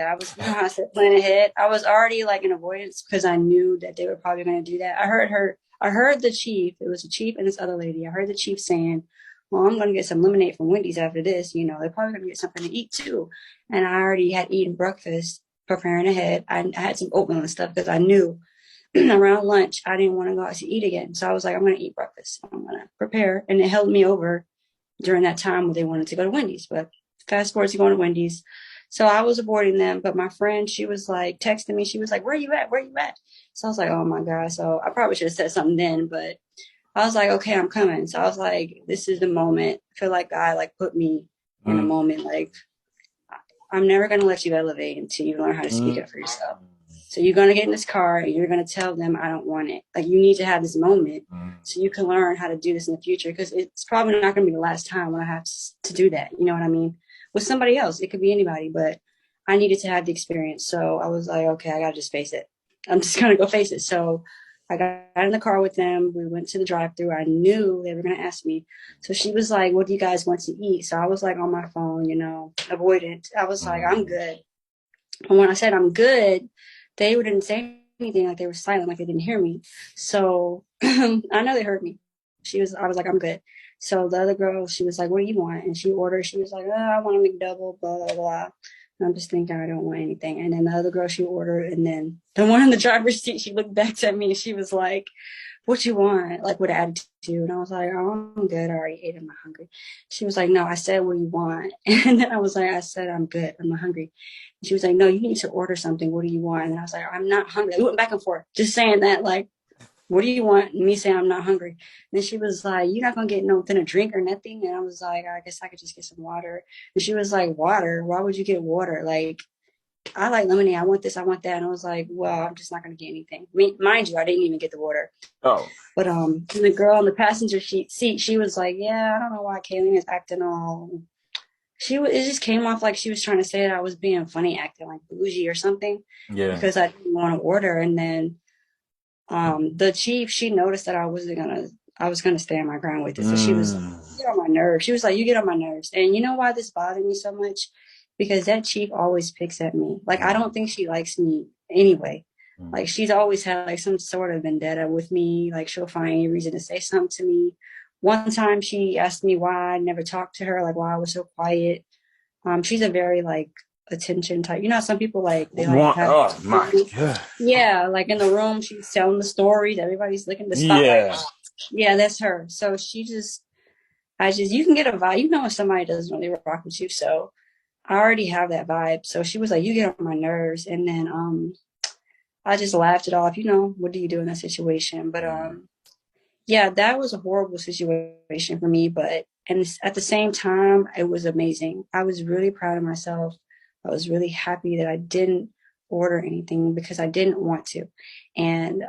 I was, you know how I said plan ahead. I was already like in avoidance because I knew that they were probably going to do that. I heard the chief, it was the chief and this other lady. I heard the chief saying, well, I'm going to get some lemonade from Wendy's after this. You know, they're probably going to get something to eat too. And I already had eaten breakfast, preparing ahead. I had some oatmeal and stuff because I knew around lunch, I didn't want to go out to eat again. So I was like, I'm going to eat breakfast. I'm going to prepare. And it held me over during that time when they wanted to go to Wendy's. But fast forward to going to Wendy's. So I was avoiding them, but my friend, she was like texting me. She was like, where you at? Where you at? So I was like, oh my God. So I probably should have said something then, but I was like, okay, I'm coming. So I was like, this is the moment. I feel like God like put me in a moment. Like, I'm never going to let you elevate until you learn how to speak up for yourself. So you're going to get in this car and you're going to tell them, I don't want it. Like, you need to have this moment so you can learn how to do this in the future, because it's probably not going to be the last time when I have to do that. You know what I mean? With somebody else, it could be anybody, but I needed to have the experience. So I was like, okay, I got to just face it. I'm just going to go face it. So I got in the car with them. We went to the drive-thru. I knew they were going to ask me. So she was like, what do you guys want to eat? So I was like on my phone, you know, avoidant. I was like, I'm good. And when I said I'm good, they didn't say anything. Like, they were silent, like they didn't hear me. So I know they heard me. I was like, I'm good. So the other girl, she was like, what do you want? And she was like, oh, I want a McDouble, blah, blah, blah. And I'm just thinking, I don't want anything. And then the other girl, she ordered. And then the one in the driver's seat, she looked back at me and she was like, what you want? Like, with attitude. And I was like, oh, I'm good. I already ate. I'm not hungry. She was like, no, I said, what do you want? And then I was like, I said, I'm good. I'm not hungry. And she was like, no, you need to order something. What do you want? And I was like, I'm not hungry. We went back and forth, just saying that, like, what do you want? And me saying I'm not hungry. And then she was like, you're not going to get nothing to drink or nothing. And I was like, I guess I could just get some water. And she was like, water? Why would you get water? Like, I like lemonade. I want this. I want that. And I was like, well, I'm just not going to get anything. Mind you, I didn't even get the water. Oh. But the girl on the passenger seat, she was like, yeah, I don't know why Kayleen is acting all. It just came off like she was trying to say that I was being funny, acting like bougie or something. Yeah. Because I didn't want to order. And then the chief, she noticed that I was gonna stand my ground with it. So she was like, you get on my nerves. She was like, you get on my nerves. And you know why this bothered me so much? Because that chief always picks at me. Like, I don't think she likes me anyway. Like, she's always had like some sort of vendetta with me. Like, she'll find any reason to say something to me. One time she asked me why I never talked to her, like why I was so quiet. She's a very like attention type. You know, some people like they like have. Oh my God. Yeah, like in the room, she's telling the stories. Everybody's looking at the spotlight. Yeah, that's her. So you can get a vibe. You know when somebody doesn't really rock with you. So I already have that vibe. So she was like, you get on my nerves. And then I just laughed it off. You know, what do you do in that situation? But yeah, that was a horrible situation for me. And at the same time, it was amazing. I was really proud of myself. I was really happy that I didn't order anything because I didn't want to. And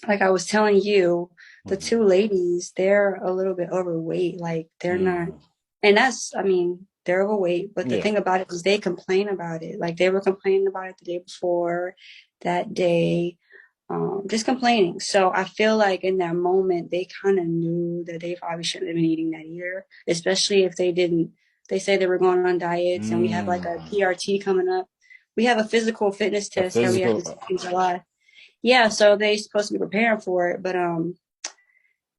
like I was telling you, the two ladies, they're a little bit overweight. Like, they're not, and they're overweight. But the thing about it is they complain about it. Like, they were complaining about it the day before, that day, just complaining. So I feel like in that moment, they kind of knew that they probably shouldn't have been eating that either, especially if they say they were going on diets, and we have like a PRT coming up. We have a physical fitness test that we have to take in July. Yeah, so they supposed to be preparing for it. But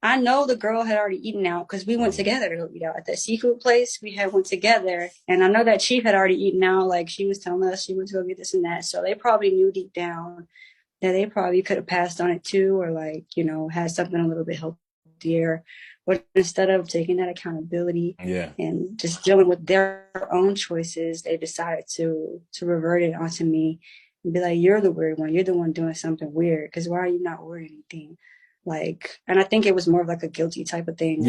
I know the girl had already eaten out because we went together to go eat out at that seafood place. We had went together, and I know that chief had already eaten out. Like, she was telling us she went to go get this and that. So they probably knew deep down that they probably could have passed on it too, or like, you know, had something a little bit healthier. But instead of taking that accountability and just dealing with their own choices, they decided to revert it onto me and be like, you're the weird one. You're the one doing something weird. Because why are you not ordering anything? Like, and I think it was more of like a guilty type of thing.